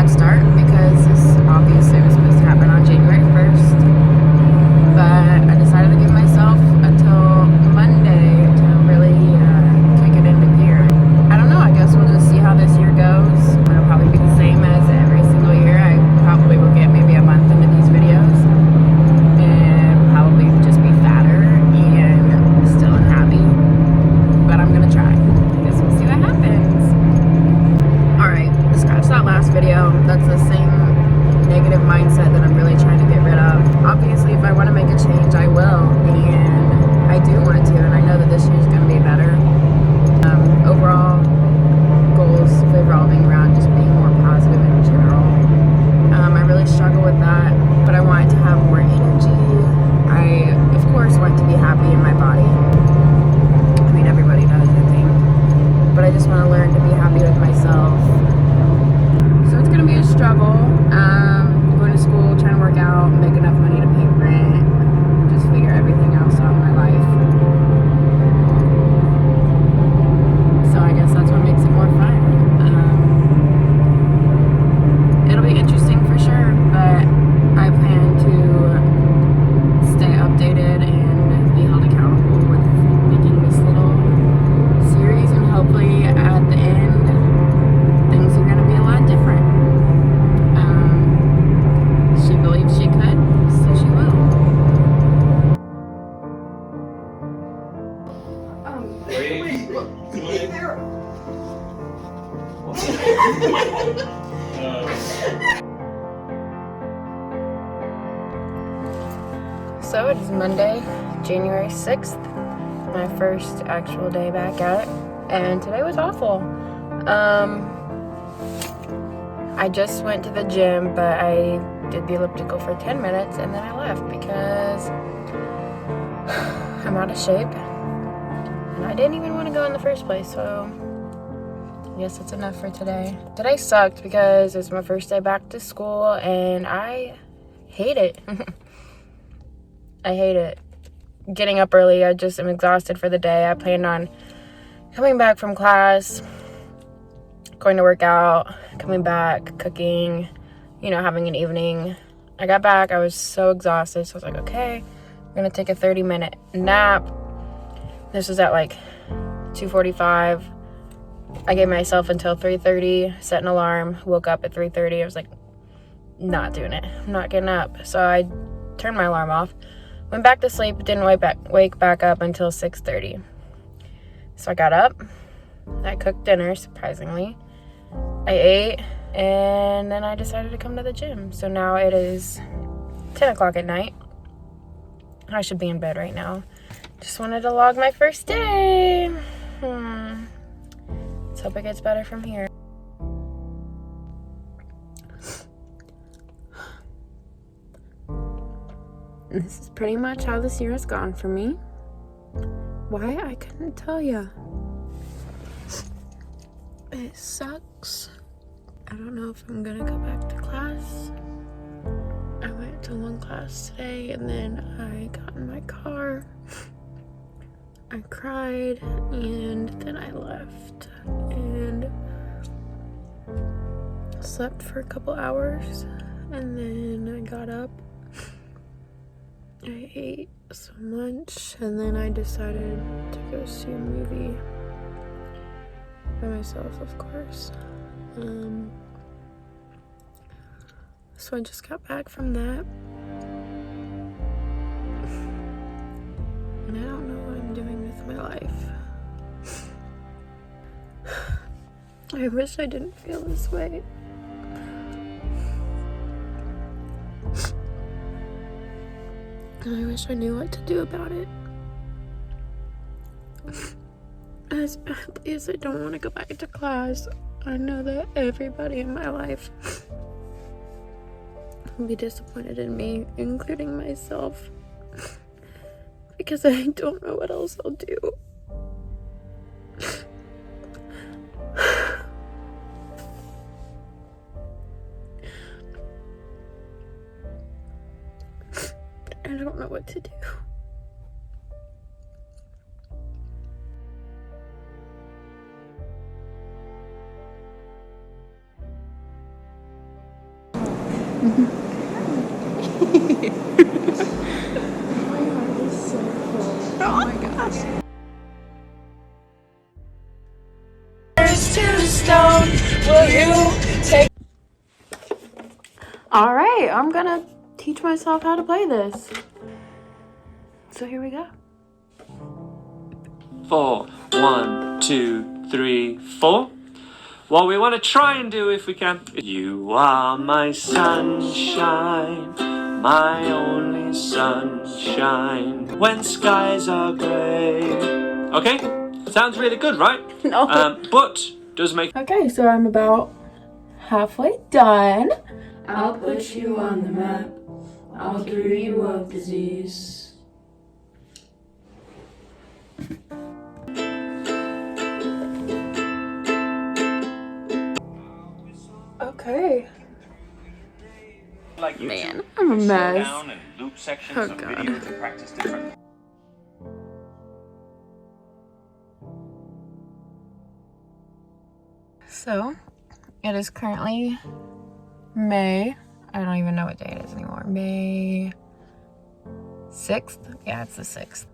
bad start because this obviously was supposed to happen on January 1st. But I decided to give myself until Monday to really kick it into gear. I don't know, I guess we'll just see how this year goes. It'll probably be the same as every single year. I probably will get maybe a month into these videos and probably just be fatter and still unhappy. But I'm gonna try. I guess we'll see what happens. Alright, scratch that last video. That's the same negative mindset that I'm really trying to get rid of. Obviously, if I want to make a change, I will, and I do want to, and I know that this year is going to be better. Overall goals revolving around just being more positive in general. I really struggle with that, but I want to have more energy. I, of course, want to be happy in my body. I mean, everybody does, I think, but I just want to learn to be happy with myself. So it's going to be a struggle. Going to school, trying to work out, make enough money to pay rent, just figure everything else out in my life. So I guess that's what makes it more fun. It'll be interesting for sure, but I plan to stay updated and be held accountable with making this little series, and hopefully at the end things are going to be a lot different. She believes she could, so she will. Wait, look, there. So it is Monday, January 6th, my first actual day back at it, and today was awful. I just went to the gym, but I did the elliptical for 10 minutes and then I left because I'm out of shape and I didn't even want to go in the first place, so I guess that's enough for today. Today sucked because it's my first day back to school and I hate it. I hate it. Getting up early, I just am exhausted for the day. I planned on coming back from class, going to work out, coming back, cooking, having an evening. I got back, I was so exhausted, so I was like, okay, I'm gonna take a 30-minute nap. This was at like 2:45. I gave myself until 3:30, set an alarm, woke up at 3:30. I was like, not doing it, I'm not getting up. So I turned my alarm off, went back to sleep, didn't wake back up until 6:30. So I got up, I cooked dinner, surprisingly. I ate, and then I decided to come to the gym. So now it is 10 o'clock at night. I should be in bed right now. Just wanted to log my first day. Let's hope it gets better from here. This is pretty much how this year has gone for me. Why? I couldn't tell ya. It sucks. I don't know if I'm gonna go back to class. I went to one class today and then I got in my car. I cried and then I left and slept for a couple hours and then I got up. I ate some lunch and then I decided to go see a movie by myself, of course. So I just got back from that and I don't know what I'm doing with my life. I wish I didn't feel this way. And I wish I knew what to do about it. As badly as I don't want to go back to class, I know that everybody in my life will be disappointed in me, including myself, because I don't know what else I'll do. I don't know what to do. heart is so full. Oh my gosh. All right, I'm gonna teach myself how to play this. So here we go. 4, 1, 2, 3, 4. What we want to try and do if we can. You are my sunshine, my only sunshine, when skies are grey. Okay? Sounds really good, right? No. But does make... Okay, so I'm about halfway done. I'll put you on the map. I'll cure you of disease. Okay. Like Man, I'm a mess. down and loop sections Oh, of God. videos and practice different... So, it is currently May. I don't even know what day it is anymore. May 6th? Yeah, it's the 6th.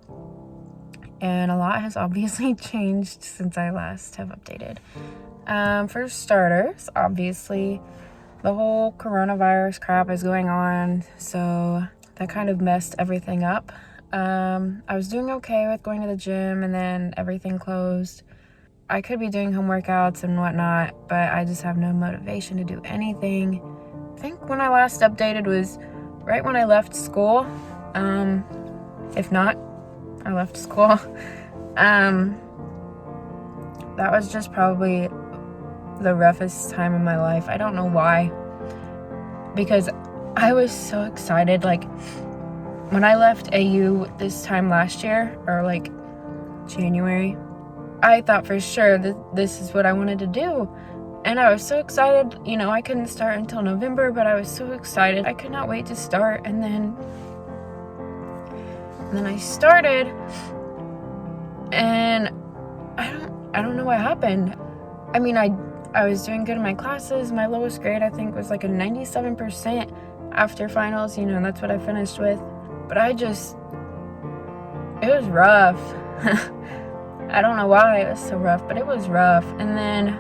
And a lot has obviously changed since I last have updated. For starters, obviously, the whole coronavirus crap is going on, so that kind of messed everything up. I was doing okay with going to the gym, and then everything closed. I could be doing home workouts and whatnot, but I just have no motivation to do anything. I think when I last updated was right when I left school. If not, I left school. That was just probably the roughest time of my life. I don't know why. Because I was so excited. Like, when I left AU this time last year, or like January, I thought for sure that this is what I wanted to do. And I was so excited. You know, I couldn't start until November, but I was so excited. I could not wait to start. And then I started, and I don't know what happened. I mean, I was doing good in my classes. My lowest grade, I think, was like a 97% after finals. You know, that's what I finished with. But it was rough. I don't know why it was so rough, but it was rough. And then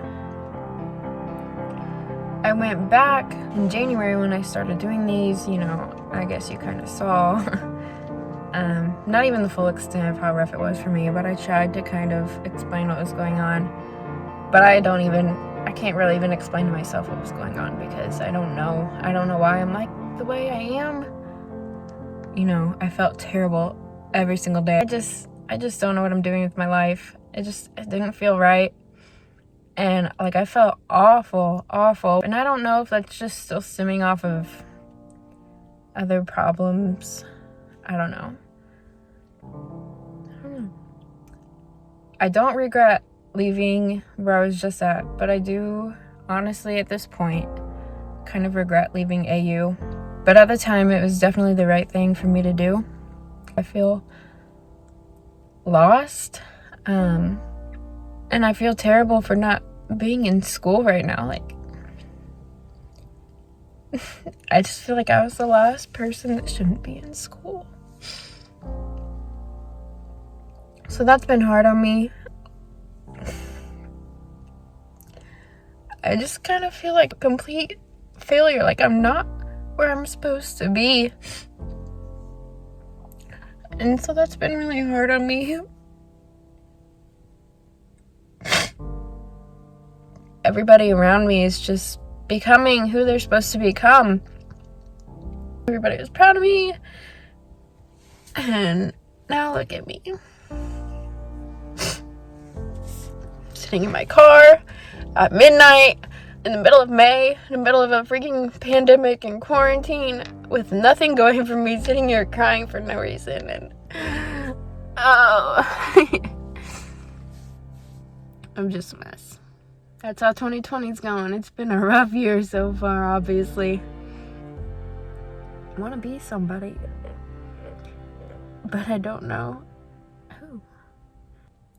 I went back in January when I started doing these. You know, I guess you kind of saw. Not even the full extent of how rough it was for me, but I tried to kind of explain what was going on. But I can't really even explain to myself what was going on, because I don't know. I don't know why I'm like the way I am. You know, I felt terrible every single day. I just don't know what I'm doing with my life. It didn't feel right. And like, I felt awful. And I don't know if that's just still stemming off of other problems. I don't know. I don't regret leaving where I was just at, but I do honestly at this point kind of regret leaving AU. But at the time, it was definitely the right thing for me to do. I feel lost, and I feel terrible for not being in school right now. Like, I just feel like I was the last person that shouldn't be in school. So that's been hard on me. I just kind of feel like a complete failure. Like, I'm not where I'm supposed to be. And so that's been really hard on me. Everybody around me is just becoming who they're supposed to become. Everybody was proud of me. And now look at me. Sitting in my car at midnight in the middle of May, in the middle of a freaking pandemic and quarantine, with nothing going for me, sitting here crying for no reason. And I'm just a mess. That's how 2020's going. It's been a rough year so far, obviously. I want to be somebody, but I don't know who.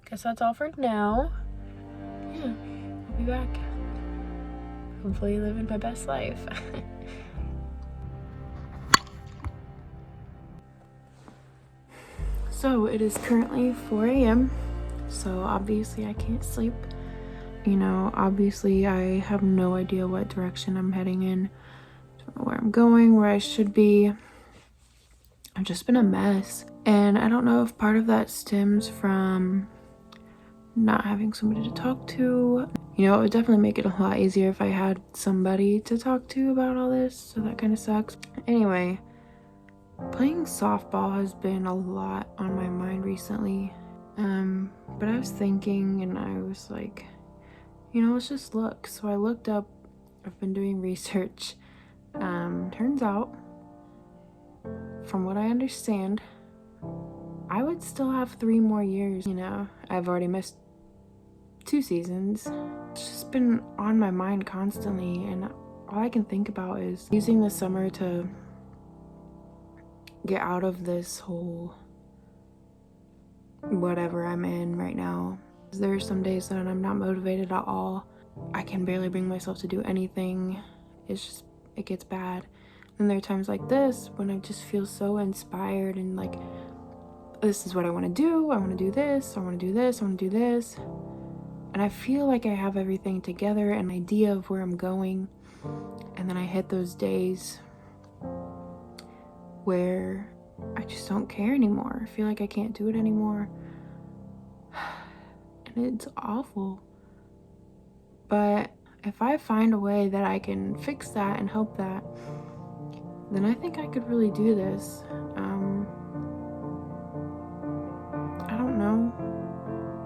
Guess that's all for now. Yeah, I'll be back. Hopefully living my best life. So it is currently 4 a.m. So obviously I can't sleep. You know, obviously I have no idea what direction I'm heading in. Don't know where I'm going, where I should be. I've just been a mess. And I don't know if part of that stems from not having somebody to talk to. You know, it would definitely make it a lot easier if I had somebody to talk to about all this, so that kind of sucks. Anyway, playing softball has been a lot on my mind recently. But I was thinking and I was like, you know, let's just look. So I looked up, I've been doing research. Turns out, from what I understand, I would still have 3 more years. You know, I've already missed 2 seasons. It's just been on my mind constantly, and all I can think about is using the summer to get out of this whole whatever I'm in right now. There are some days that I'm not motivated at all. I can barely bring myself to do anything. It's just, it gets bad. And there are times like this when I just feel so inspired and like, this is what I want to do. I want to do this. I want to do this. I want to do this. And I feel like I have everything together, an idea of where I'm going. And then I hit those days where I just don't care anymore. I feel like I can't do it anymore. And it's awful. But if I find a way that I can fix that and help that, then I think I could really do this. I don't know.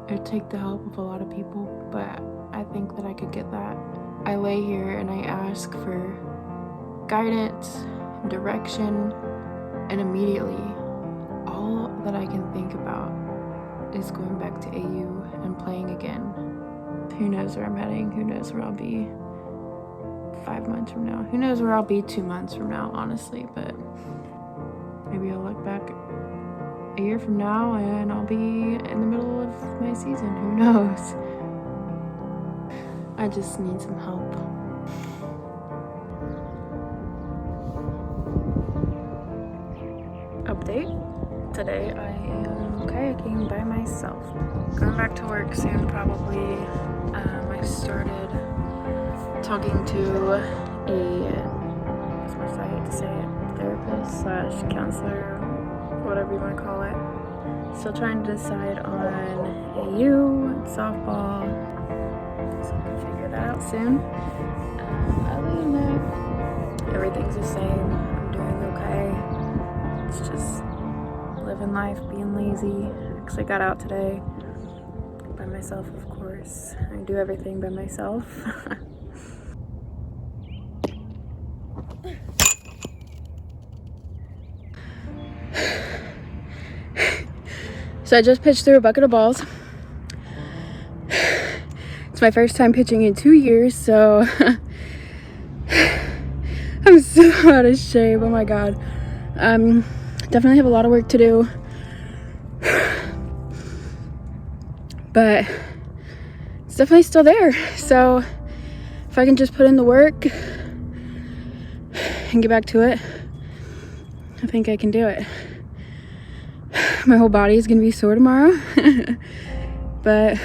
It'd take the help of a lot of people, but I think that I could get that. I lay here and I ask for guidance, direction, and immediately all that I can think about is going back to AU and playing again. Who knows where I'm heading? Who knows where I'll be 5 months from now? Who knows where I'll be 2 months from now, honestly, but maybe I'll look back a year from now and I'll be in the middle of my season. Who knows? I just need some help. Update. Today I am kayaking by myself. Going back to work soon probably. I started talking to I hate to say it, therapist / counselor, whatever you want to call it. Still trying to decide on AU, softball, so I can figure that out soon. Other than that, everything's the same. I'm doing okay. It's just living life, being lazy. Actually got out today by myself, of course. I do everything by myself. So I just pitched through a bucket of balls. It's my first time pitching in 2 years, so I'm so out of shape. Oh my god. Definitely have a lot of work to do, but it's definitely still there. So if I can just put in the work and get back to it, I think I can do it. My whole body is gonna be sore tomorrow, but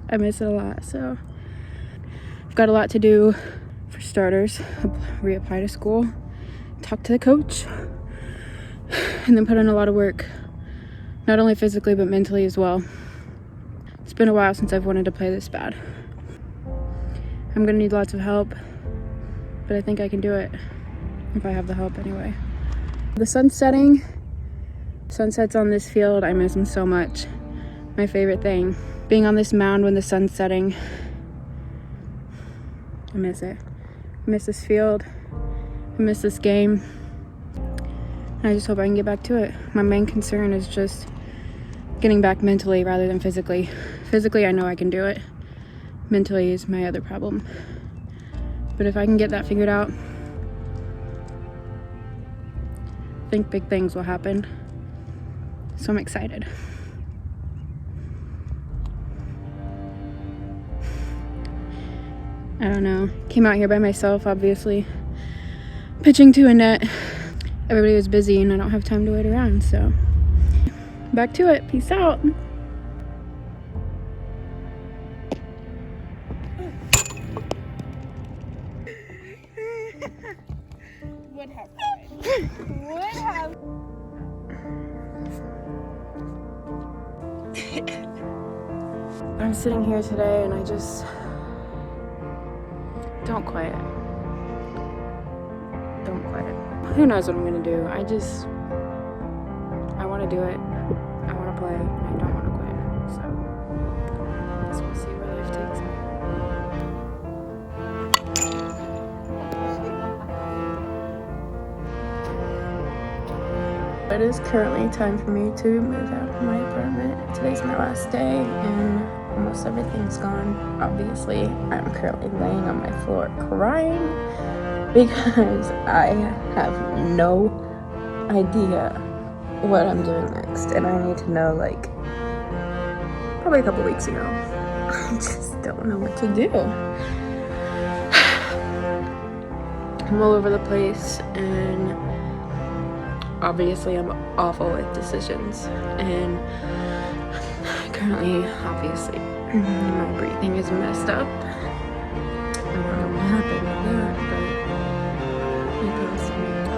I miss it a lot. So I've got a lot to do. For starters, reapply to school, talk to the coach, and then put in a lot of work, not only physically but mentally as well. It's been a while since I've wanted to play this bad. I'm gonna need lots of help, but I think I can do it if I have the help anyway. The sun's setting. Sunsets on this field, I miss them so much. My favorite thing, being on this mound when the sun's setting. I miss it. I miss this field. I miss this game. And I just hope I can get back to it. My main concern is just getting back mentally rather than physically. Physically, I know I can do it. Mentally is my other problem. But if I can get that figured out, I think big things will happen. So I'm excited. I don't know. Came out here by myself, obviously. Pitching to a net. everybody was busy and I don't have time to wait around, so back to it. Peace out. Would have cried. Would have. I'm sitting here today and I just don't quit. Don't quit. Who knows what I'm gonna do? I want to do it. I want to play and I don't want to quit. So I guess we'll see where life takes me. It is currently time for me to move out of my apartment. Today's my last day and almost everything's gone. Obviously, I'm currently laying on my floor crying because I have no idea what I'm doing next. And I need to know, like, probably a couple weeks ago. I just don't know what to do. I'm all over the place and obviously I'm awful with decisions, and currently obviously my breathing is messed up. I don't know what happened with that, but I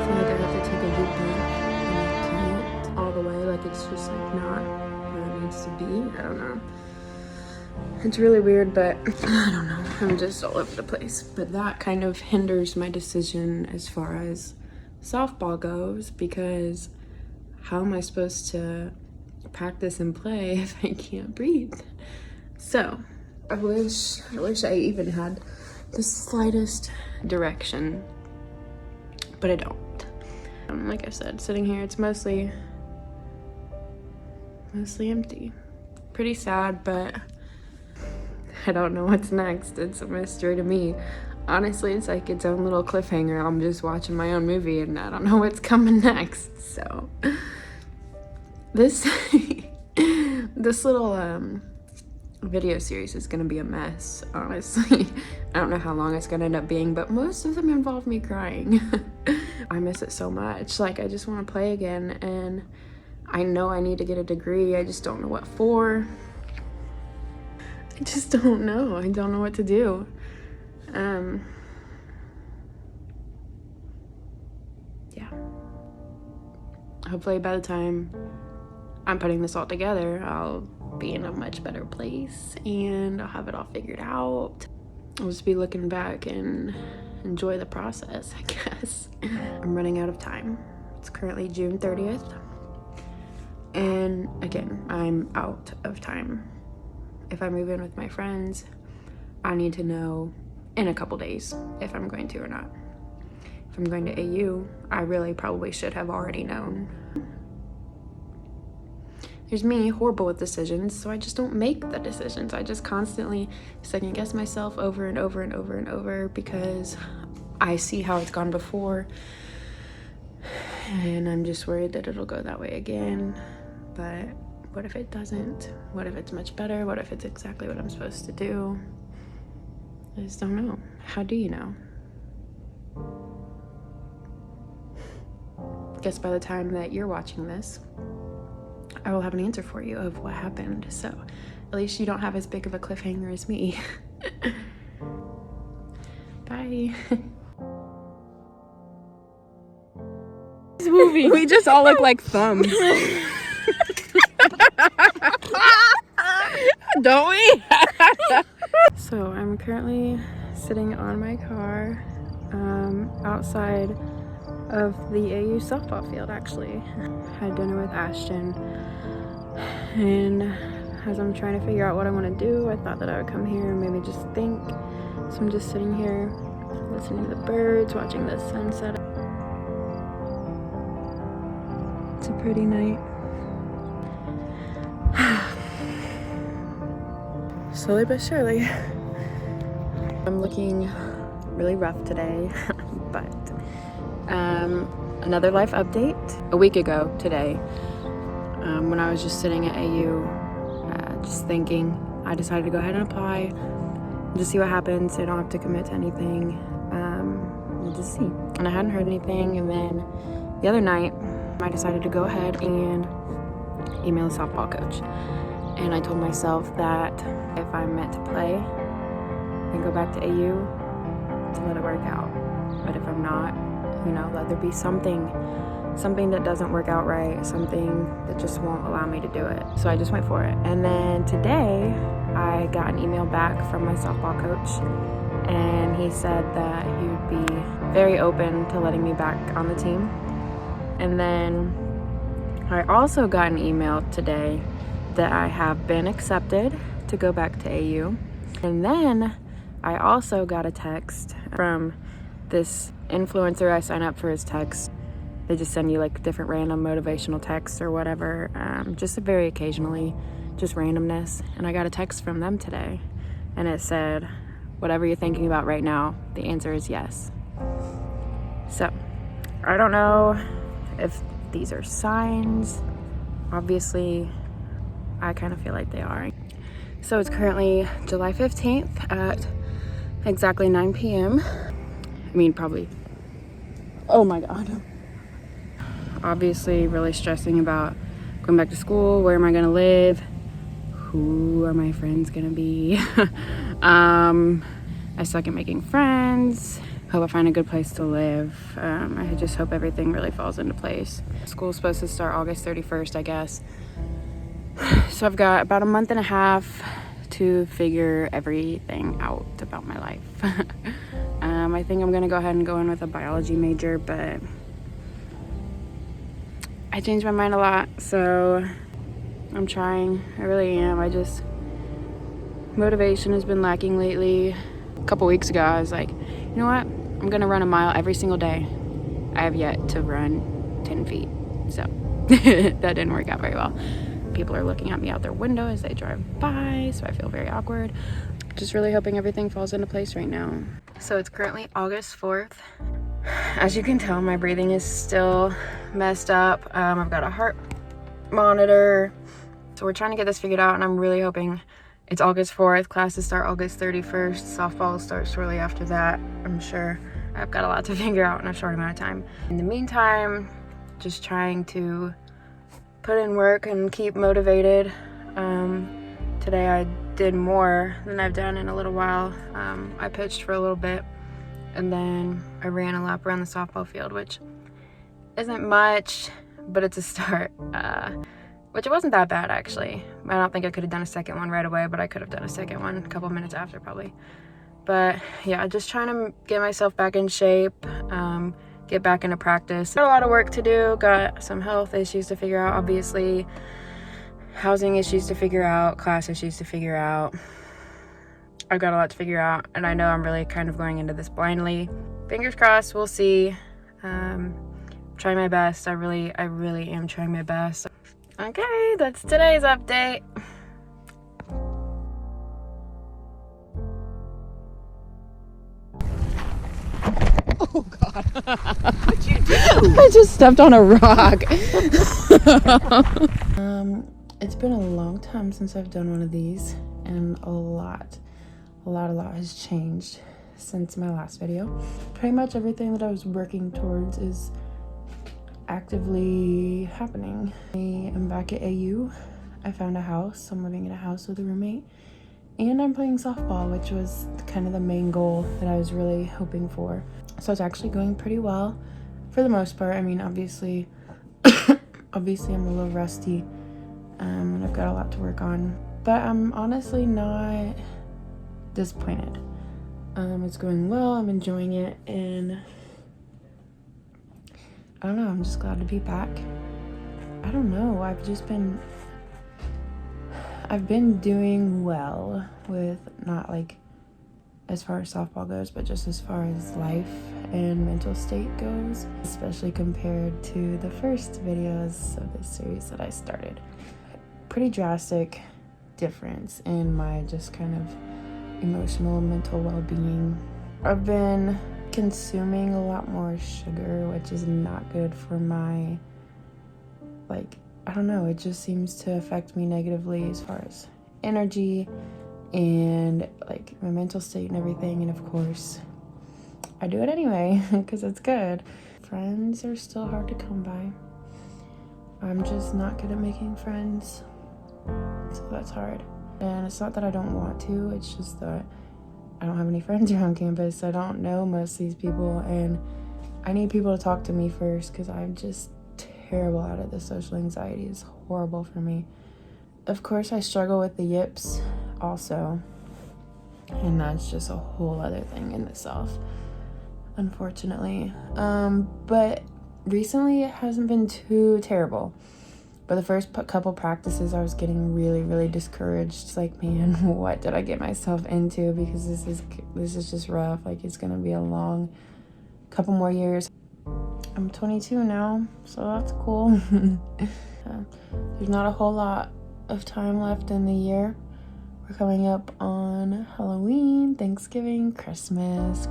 feel like I have to take a deep breath and I can't all the way, like it's just like not where it needs to be. I don't know. It's really weird, but I don't know. I'm just all over the place. But that kind of hinders my decision as far as softball goes, because how am I supposed to practice and play if I can't breathe? So I wish I even had the slightest direction, but I don't. Like I said, sitting here, it's mostly empty. Pretty sad, but I don't know what's next. It's a mystery to me. Honestly, it's like its own little cliffhanger. I'm just watching my own movie and I don't know what's coming next. So this this little video series is gonna be a mess, honestly. I don't know how long it's gonna end up being, but most of them involve me crying. I miss it so much. Like, I just want to play again, and I know I need to get a degree. I just don't know what for. I just don't know. I don't know what to do. Yeah. Hopefully by the time I'm putting this all together, I'll be in a much better place and I'll have it all figured out. I'll just be looking back and enjoy the process, I guess. I'm running out of time. It's currently June 30th. And again, I'm out of time. If I move in with my friends, I need to know in a couple days if I'm going to or not. If I'm going to AU, I really probably should have already known. There's me, horrible with decisions, so I just don't make the decisions. I just constantly second guess myself over and over and over and over because I see how it's gone before and I'm just worried that it'll go that way again. But what if it doesn't? What if it's much better? What if it's exactly what I'm supposed to do? I just don't know. How do you know? Guess by the time that you're watching this, I will have an answer for you of what happened. So at least you don't have as big of a cliffhanger as me. Bye. This movie. We just all look like thumbs. Don't we? So I'm currently sitting on my car outside of the AU softball field, actually. Had dinner with Ashton, and as I'm trying to figure out what I want to do, I thought that I would come here and maybe just think. So I'm just sitting here listening to the birds, watching the sunset. It's a pretty night. Slowly but surely. I'm looking really rough today, but another life update. A week ago today, when I was just sitting at AU, just thinking, I decided to go ahead and apply, just see what happens. I don't have to commit to anything. We'll just see. And I hadn't heard anything, and then the other night, I decided to go ahead and email the softball coach. And I told myself that if I'm meant to play and go back to AU, to let it work out. But if I'm not, let there be something that doesn't work out right, something that just won't allow me to do it. So I just went for it. And then today, I got an email back from my softball coach, and he said that he would be very open to letting me back on the team. And then I also got an email today that I have been accepted to go back to AU. And then I also got a text from this influencer. I sign up for his text. They just send you like different random motivational texts or whatever, just very occasionally, just randomness. And I got a text from them today, and it said, whatever you're thinking about right now, the answer is yes. So I don't know if these are signs. Obviously, I kind of feel like they are. So it's currently July 15th at exactly 9 p.m. I mean, probably, oh my God. Obviously really stressing about going back to school. Where am I gonna live? Who are my friends gonna be? I suck at making friends. Hope I find a good place to live. I just hope everything really falls into place. School's supposed to start August 31st, I guess. So I've got about a month and a half to figure everything out about my life. I think I'm gonna go ahead and go in with a biology major, but I changed my mind a lot, so I'm trying. I really am. Motivation has been lacking lately. A couple weeks ago, I was like, you know what? I'm gonna run a mile every single day. I have yet to run 10 feet, so that didn't work out very well. People are looking at me out their window as they drive by, so I feel very awkward. Just really hoping everything falls into place right now. So it's currently August 4th. As you can tell, my breathing is still messed up. I've got a heart monitor. So we're trying to get this figured out, and I'm really hoping it's August 4th. Classes start August 31st. Softball starts shortly after that. I'm sure I've got a lot to figure out in a short amount of time. In the meantime, just trying to put in work and keep motivated. Today I did more than I've done in a little while. I pitched for a little bit, and then I ran a lap around the softball field, which isn't much, but it's a start. Which it wasn't that bad, actually. I don't think I could have done a second one right away, but I could have done a second one a couple minutes after, probably. But yeah, just trying to get myself back in shape, get back into practice. Got a lot of work to do, got some health issues to figure out, obviously. Housing issues to figure out, class issues to figure out. I've got a lot to figure out, and I know I'm really kind of going into this blindly. Fingers crossed, we'll see. Try my best. I really am trying my best. Okay, that's today's update. Oh God. What'd you do? I just stepped on a rock. It's been a long time since I've done one of these, and a lot has changed since my last video. Pretty much everything that I was working towards is actively happening. I am back at AU. I found a house. I'm living in a house with a roommate, and I'm playing softball, which was kind of the main goal that I was really hoping for. So it's actually going pretty well for the most part. I mean, obviously I'm a little rusty, and I've got a lot to work on, but I'm honestly not disappointed. It's going well. I'm enjoying it, and I don't know, I'm just glad to be back. I don't know, I've been doing well with, not like as far as softball goes, but just as far as life and mental state goes, especially compared to the first videos of this series that I started. Pretty drastic difference in my just kind of emotional and mental well-being. I've been consuming a lot more sugar, which is not good for my, I don't know, it just seems to affect me negatively as far as energy and my mental state and everything. And of course I do it anyway because it's good. friends are still hard to come by. I'm just not good at making friends, so that's hard. And it's not that I don't want to, it's just that I don't have any friends around campus. I don't know most of these people, and I need people to talk to me first because I'm just terrible at it. The social anxiety is horrible for me. Of course, I struggle with the yips also, and that's just a whole other thing in itself, unfortunately. But recently it hasn't been too terrible. But the first couple practices I was getting really discouraged. It's like, man, what did I get myself into? Because this is just rough. Like, it's gonna be a long couple more years. I'm 22 now, so that's cool. There's not a whole lot of time left in the year. We're coming up on Halloween, Thanksgiving, Christmas.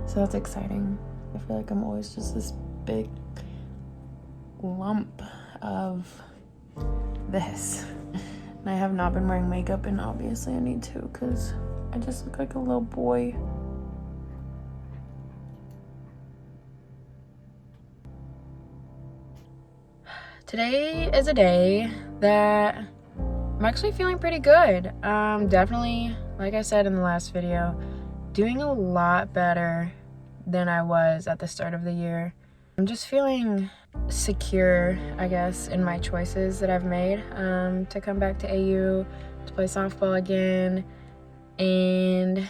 So that's exciting. I feel like I'm always just this big lump of this. And I have not been wearing makeup, and obviously I need to because I just look like a little boy. Today is a day that I'm actually feeling pretty good. Definitely, like I said in the last video, doing a lot better than I was at the start of the year. I'm just feeling secure, I guess, in my choices that I've made to come back to AU, to play softball again, and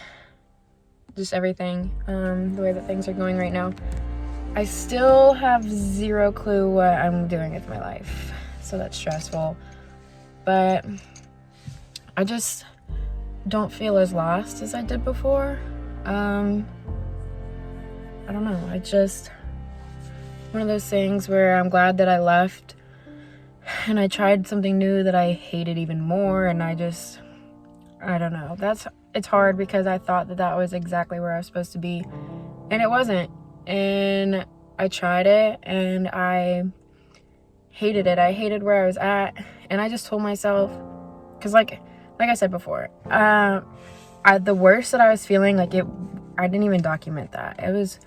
just everything, the way that things are going right now. I still have zero clue what I'm doing with my life, so that's stressful. But I just don't feel as lost as I did before. I don't know, one of those things where I'm glad that I left and I tried something new that I hated even more, and I don't know. It's hard because I thought that was exactly where I was supposed to be, and it wasn't. And I tried it and I hated it. I hated where I was at, and I just told myself, because like I said before, the worst that I was feeling, I didn't even document that. It was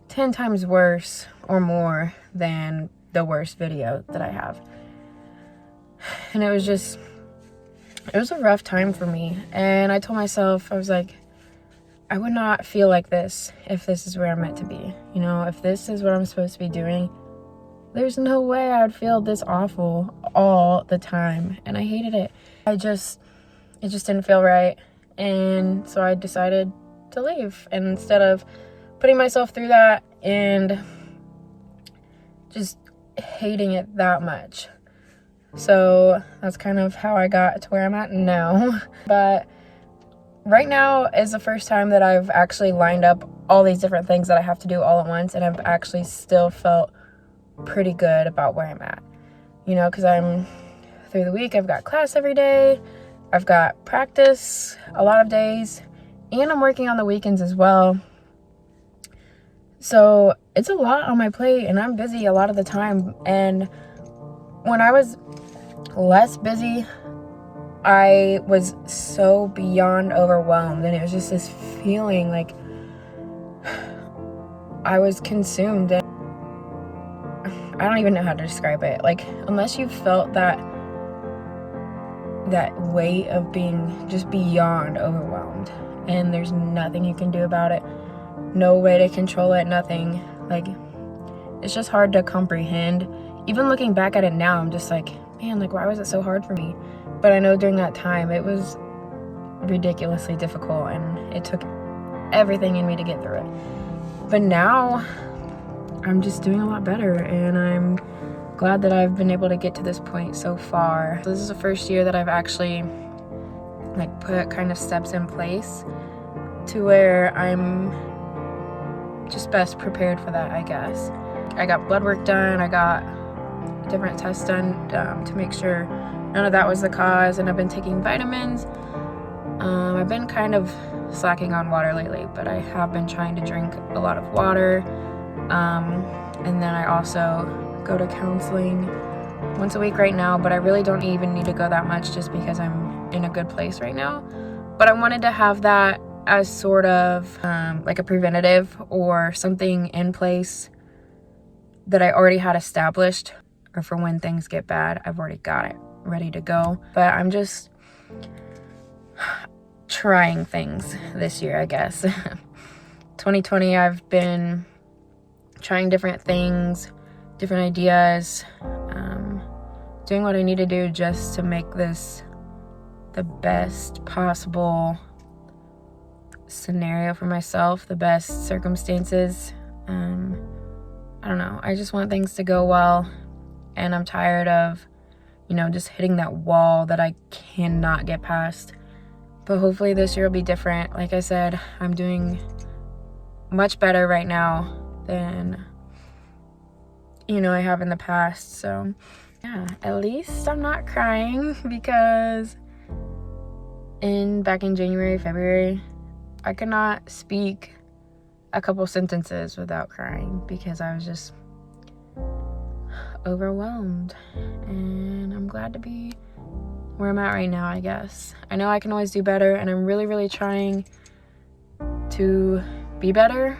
10 times worse or more than the worst video that I have. And it was a rough time for me. And I told myself, I was like, I would not feel like this if this is where I'm meant to be. You know, if this is what I'm supposed to be doing, there's no way I would feel this awful all the time. And I hated it. It just didn't feel right. And so I decided to leave. And instead of putting myself through that and just hating it that much. So that's kind of how I got to where I'm at now. But right now is the first time that I've actually lined up all these different things that I have to do all at once, and I've actually still felt pretty good about where I'm at. You know, because I'm through the week, I've got class every day, I've got practice a lot of days, and I'm working on the weekends as well. So it's a lot on my plate, and I'm busy a lot of the time. And when I was less busy, I was so beyond overwhelmed, and it was just this feeling like I was consumed. And I don't even know how to describe it. Like, unless you felt that weight of being just beyond overwhelmed, and there's nothing you can do about it, no way to control it, nothing. Like, it's just hard to comprehend. Even looking back at it now, I'm just like, man, like, why was it so hard for me? But I know during that time it was ridiculously difficult, and it took everything in me to get through it. But now I'm just doing a lot better, and I'm glad that I've been able to get to this point so far. This is the first year that I've actually put kind of steps in place to where I'm just best prepared for that, I guess. I got blood work done, I got different tests done to make sure none of that was the cause, and I've been taking vitamins. I've been kind of slacking on water lately, but I have been trying to drink a lot of water. And then I also go to counseling once a week right now, but I really don't even need to go that much just because I'm in a good place right now. But I wanted to have that as sort of like a preventative or something in place that I already had established, or for when things get bad, I've already got it ready to go. But I'm just trying things this year, I guess. 2020, I've been trying different things, different ideas, doing what I need to do just to make this the best possible scenario for myself, the best circumstances. I don't know, I just want things to go well, and I'm tired of, you know, just hitting that wall that I cannot get past. But hopefully this year will be different. Like I said, I'm doing much better right now than, you know, I have in the past. So yeah, at least I'm not crying, because back in January, February, I could not speak a couple sentences without crying because I was just overwhelmed. And I'm glad to be where I'm at right now, I guess. I know I can always do better, and I'm really, really trying to be better.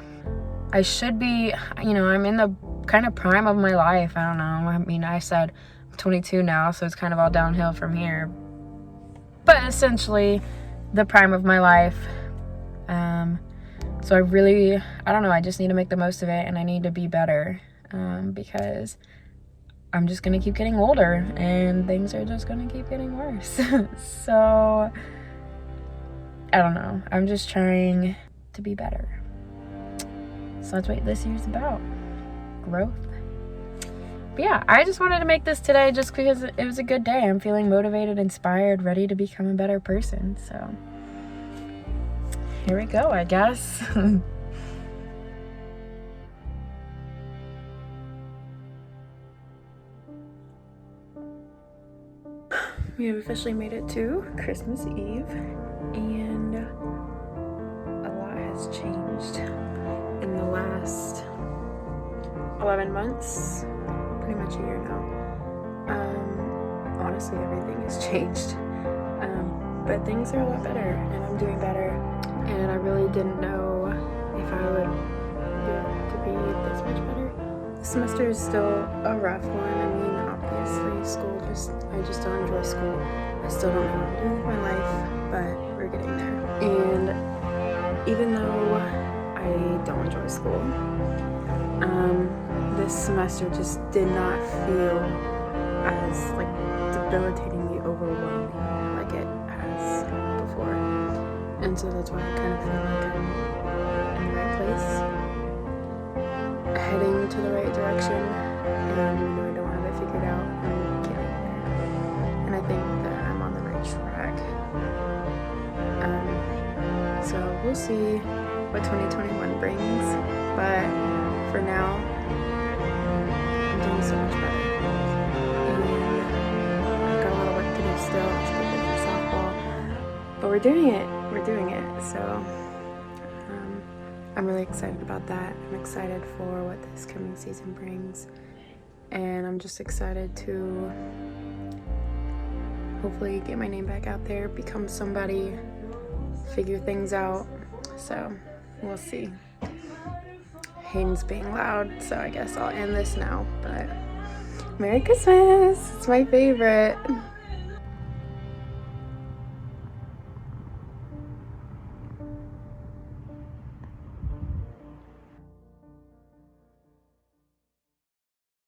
I should be, you know, I'm in the kind of prime of my life. I don't know. I mean, I said I'm 22 now, so it's kind of all downhill from here. But essentially, the prime of my life. So I don't know, I just need to make the most of it, and I need to be better, because I'm just gonna keep getting older, and things are just gonna keep getting worse. So, I don't know. I'm just trying to be better. So that's what this year's about. Growth. But yeah, I just wanted to make this today just because it was a good day. I'm feeling motivated, inspired, ready to become a better person. So here we go, I guess. We have officially made it to Christmas Eve, and a lot has changed in the last 11 months, pretty much a year now. Honestly, everything has changed, but things are a lot better, and I'm doing better, and I really didn't know if I would get to be this much better. The semester is still a rough one. I mean, obviously, I just don't enjoy school. I still don't know what I'm doing with my life, but we're getting there. And even though I don't enjoy school, this semester just did not feel as like debilitatingly overwhelming like it has before. And so that's why I kind of feel like I'm in the right place, heading to the right direction, and even though I don't have it figured out, I'm getting there. And I think that I'm on the right track. So we'll see what 2021 brings, but for now, I'm doing so much better. And I've got a lot of work to do still, especially for softball, but we're doing it. So I'm really excited about that. I'm excited for what this coming season brings, and I'm just excited to hopefully get my name back out there, become somebody, figure things out. So we'll see. Hayden's being loud, so I guess I'll end this now. But Merry Christmas! It's my favorite.